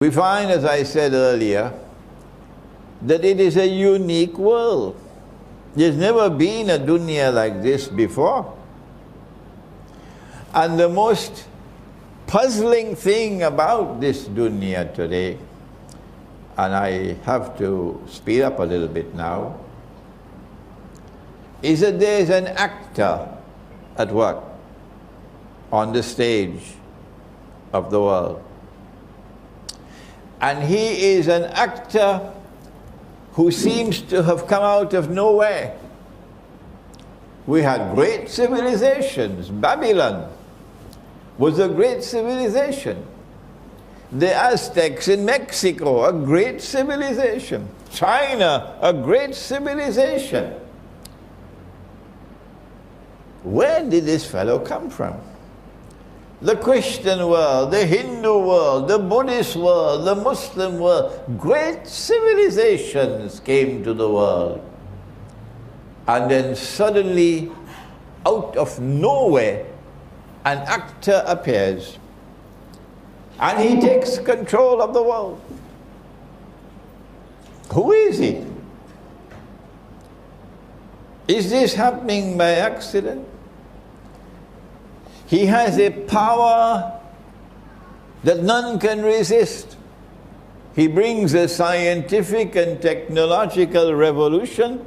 We find, as I said earlier, that it is a unique world. There's never been a dunya like this before. And the most puzzling thing about this dunya today, and I have to speed up a little bit now, is that there is an actor at work on the stage of the world. And he is an actor who seems to have come out of nowhere. We had great civilizations. Babylon was a great civilization. The Aztecs in Mexico, a great civilization. China, a great civilization. Where did this fellow come from? The Christian world, the Hindu world, the Buddhist world, the Muslim world, great civilizations came to the world. And then suddenly, out of nowhere, an actor appears. And he takes control of the world. Who is he? Is this happening by accident? He has a power that none can resist. He brings a scientific and technological revolution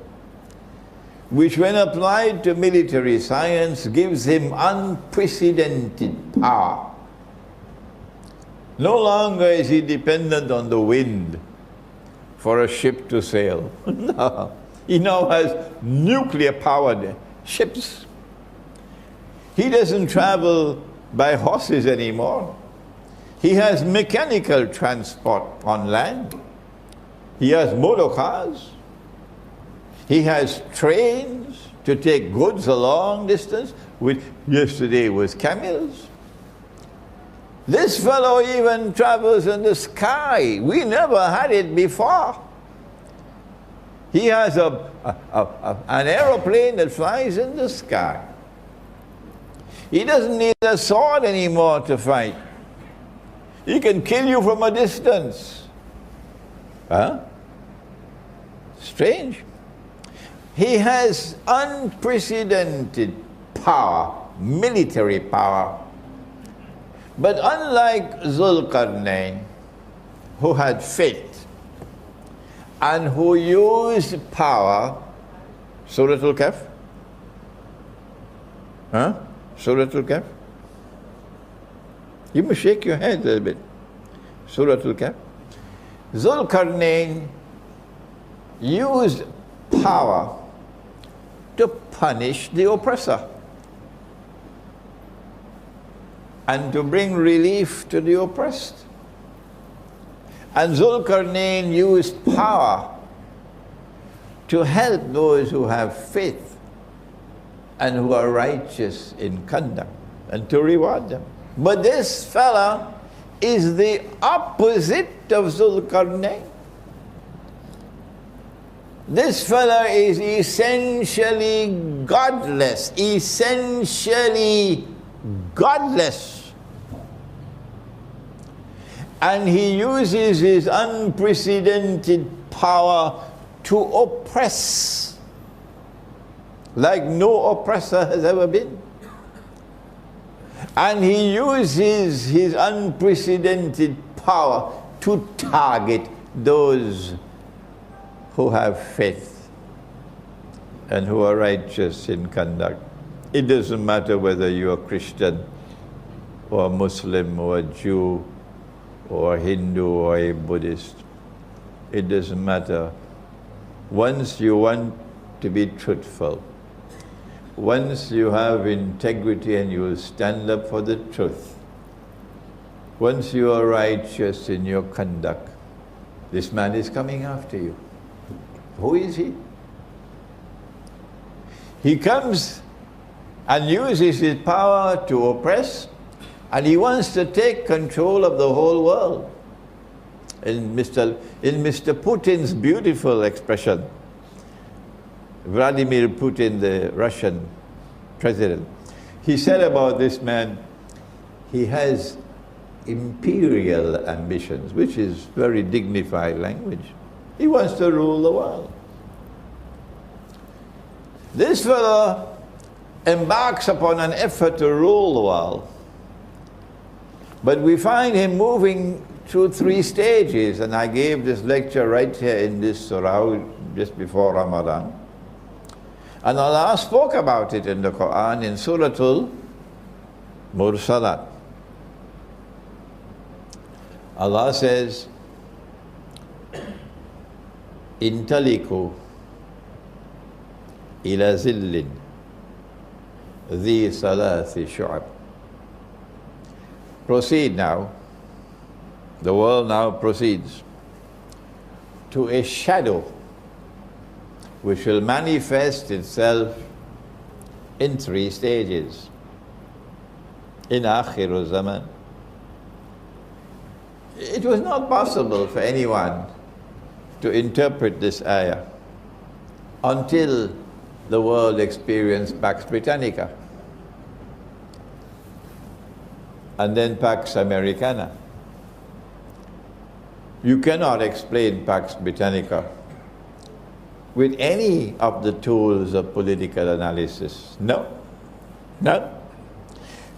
which, when applied to military science, gives him unprecedented power. No longer is he dependent on the wind for a ship to sail. No. He now has nuclear-powered ships. He doesn't travel by horses anymore. He has mechanical transport on land. He has motor cars. He has trains to take goods a long distance, which yesterday was camels. This fellow even travels in the sky. We never had it before. He has an aeroplane that flies in the sky. He doesn't need a sword anymore to fight. He can kill you from a distance. Huh? Strange. He has unprecedented power, military power. But unlike Zulkarnain, who had faith and who used power, Surah Al-Kahf? Huh? Surah Al-Kahf? You must shake your head a little bit. Surah Al-Kahf. Zulkarnain used power to punish the oppressor and to bring relief to the oppressed. And Zulkarnain used power to help those who have faith and who are righteous in conduct, and to reward them. But this fella is the opposite of Zulkarnain. This fella is essentially godless, essentially godless. And he uses his unprecedented power to oppress like no oppressor has ever been. And he uses his unprecedented power to target those who have faith and who are righteous in conduct. It doesn't matter whether you're a Christian or a Muslim or a Jew or a Hindu or a Buddhist. It doesn't matter. Once you want to be truthful, once you have integrity and you will stand up for the truth, once you are righteous in your conduct, this man is coming after you. Who is he? He comes and uses his power to oppress, and he wants to take control of the whole world. In Mr. Putin's beautiful expression, Vladimir Putin, the Russian president, he said about this man, he has imperial ambitions, which is very dignified language. He wants to rule the world. This fellow embarks upon an effort to rule the world, but we find him moving through 3 stages, and I gave this lecture right here in this surah just before Ramadan. And Allah spoke about it in the Quran in Suratul Mursalat. Allah says, Intaliku ila zillin dhi salathi shu'ab. Proceed now. The world now proceeds to a shadow which will manifest itself in 3 stages. In Akhiru Zaman. It was not possible for anyone to interpret this ayah until the world experienced Pax Britannica and then Pax Americana. You cannot explain Pax Britannica with any of the tools of political analysis. No. No.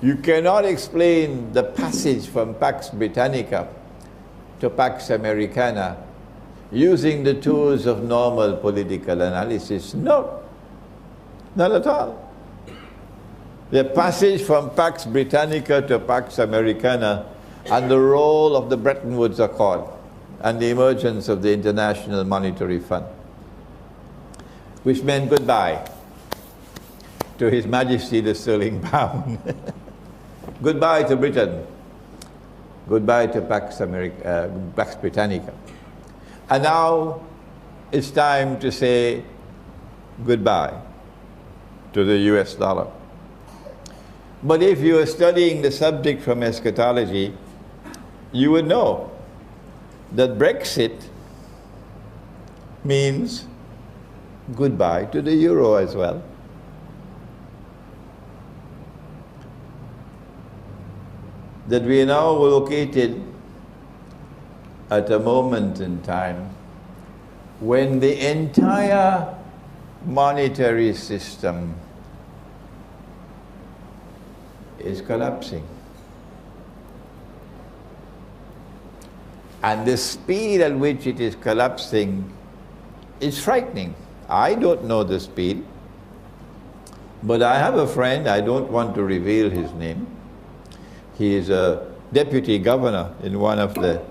You cannot explain the passage from Pax Britannica to Pax Americana using the tools of normal political analysis. No. Not at all. The passage from Pax Britannica to Pax Americana and the role of the Bretton Woods Accord and the emergence of the International Monetary Fund, which meant goodbye to His Majesty the Sterling Pound. Goodbye to Britain. Goodbye to Pax Britannica. And now it's time to say goodbye to the US dollar. But if you are studying the subject from eschatology, you would know that Brexit means goodbye to the euro as well. That we are now located at a moment in time when the entire monetary system is collapsing. And the speed at which it is collapsing is frightening. I don't know the speed, but I have a friend, I don't want to reveal his name. He is a deputy governor in one of the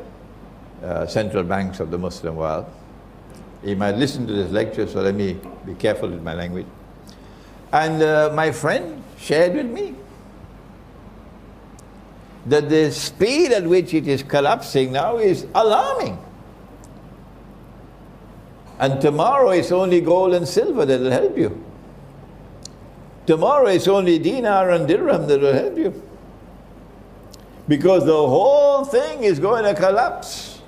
central banks of the Muslim world. He might listen to this lecture, so let me be careful with my language. And my friend shared with me that the speed at which it is collapsing now is alarming. And tomorrow it's only gold and silver that will help you. Tomorrow it's only dinar and dirham that will help you. Because the whole thing is going to collapse.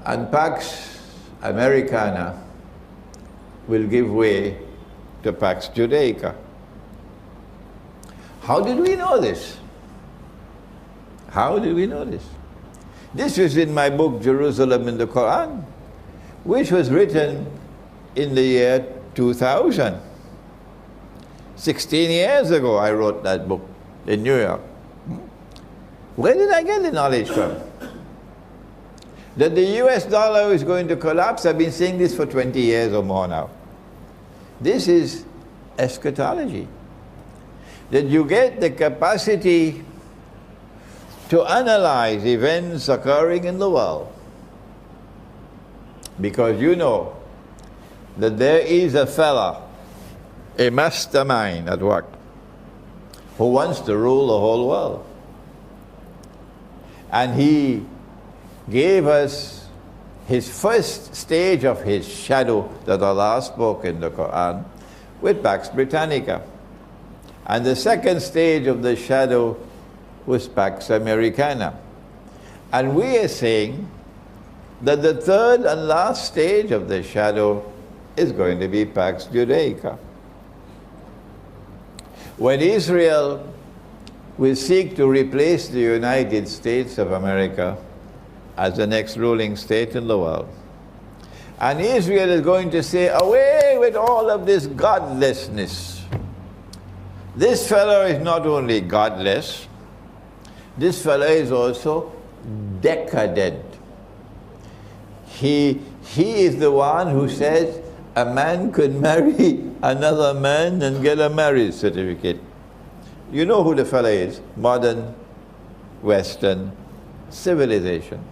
And Pax Americana will give way to Pax Judaica. How did we know this? How did we know this? This is in my book, Jerusalem in the Quran, which was written in the year 2000. 16 years ago I wrote that book in New York. Where did I get the knowledge from? That the US dollar is going to collapse, I've been saying this for 20 years or more now. This is eschatology. That you get the capacity to analyze events occurring in the world. Because you know that there is a fella, a mastermind at work, who wants to rule the whole world. And he gave us his first stage of his shadow that Allah spoke in the Quran with Pax Britannica. And the second stage of the shadow was Pax Americana. And we are saying that the third and last stage of the shadow is going to be Pax Judaica. When Israel will seek to replace the United States of America as the next ruling state in the world, and Israel is going to say, away with all of this godlessness. This fellow is not only godless, this fellow is also decadent. He is the one who says a man could marry another man and get a marriage certificate. You know who the fellow is? Modern Western civilization.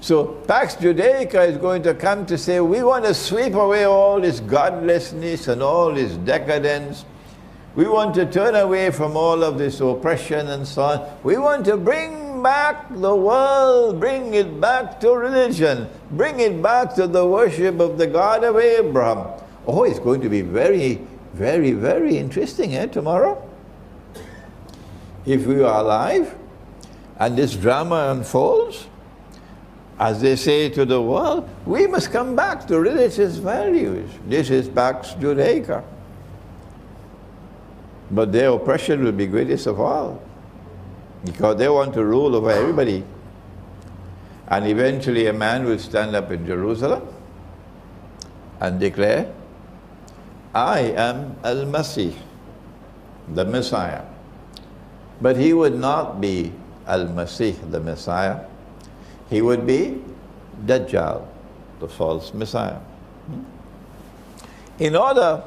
So Pax Judaica is going to come to say, we want to sweep away all this godlessness and all this decadence. We want to turn away from all of this oppression and so on. We want to bring back the world, bring it back to religion, bring it back to the worship of the God of Abraham. Oh, it's going to be very, very, very interesting, tomorrow. If we are alive and this drama unfolds, as they say to the world, we must come back to religious values. This is Pax Judaica. But their oppression will be greatest of all, because they want to rule over everybody. And eventually a man will stand up in Jerusalem and declare, I am Al-Masih, the Messiah. But he would not be Al-Masih, the Messiah. He would be Dajjal, the false Messiah. In order